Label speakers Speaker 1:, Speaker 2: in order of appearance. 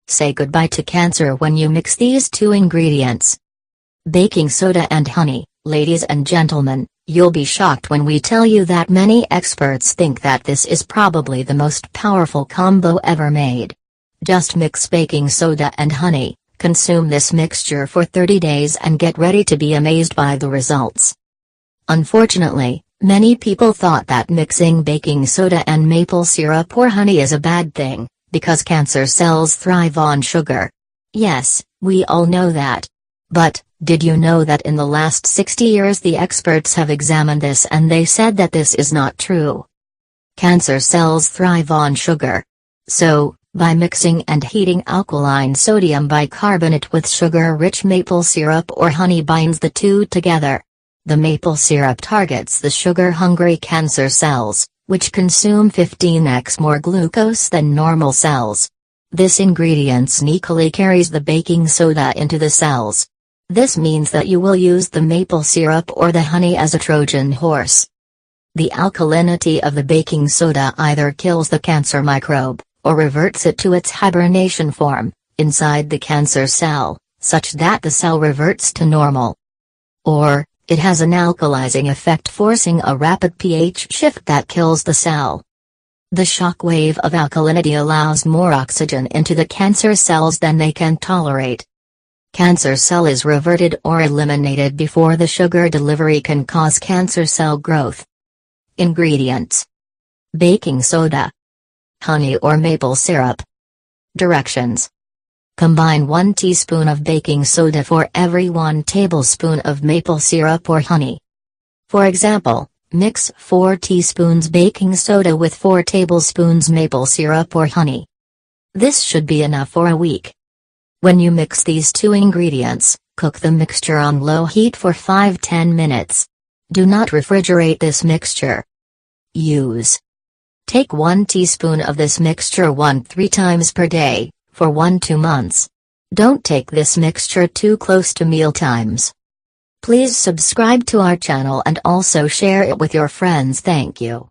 Speaker 1: Say goodbye to cancer when you mix these two ingredients. Baking soda and honey. Ladies and gentlemen, you'll be shocked when we tell you that many experts think that this is probably the most powerful combo ever made. Just mix baking soda and honey, consume this mixture for 30 days and get ready to be amazed by the results. Unfortunately, many people thought that mixing baking soda and maple syrup or honey is a bad thing, because cancer cells thrive on sugar. Yes, we all know that. But, did you know that in the last 60 years the experts have examined this and they said that this is not true? Cancer cells thrive on sugar. So, by mixing and heating alkaline sodium bicarbonate with sugar-rich maple syrup or honey binds the two together. The maple syrup targets the sugar-hungry cancer cells, which consume 15x more glucose than normal cells. This ingredient sneakily carries the baking soda into the cells. This means that you will use the maple syrup or the honey as a Trojan horse. The alkalinity of the baking soda either kills the cancer microbe, or reverts it to its hibernation form, inside the cancer cell, such that the cell reverts to normal. Or, it has an alkalizing effect forcing a rapid pH shift that kills the cell. The shock wave of alkalinity allows more oxygen into the cancer cells than they can tolerate. Cancer cell is reverted or eliminated before the sugar delivery can cause cancer cell growth. Ingredients: baking soda, honey or maple syrup. Directions: combine 1 teaspoon of baking soda for every 1 tablespoon of maple syrup or honey. For example, mix 4 teaspoons baking soda with 4 tablespoons maple syrup or honey. This should be enough for a week. When you mix these two ingredients, cook the mixture on low heat for 5–10 minutes. Do not refrigerate this mixture. Use. Take 1 teaspoon of this mixture 1–3 times per day, for 1–2 months. Don't take this mixture too close to meal times. Please subscribe to our channel and also share it with your friends. Thank you.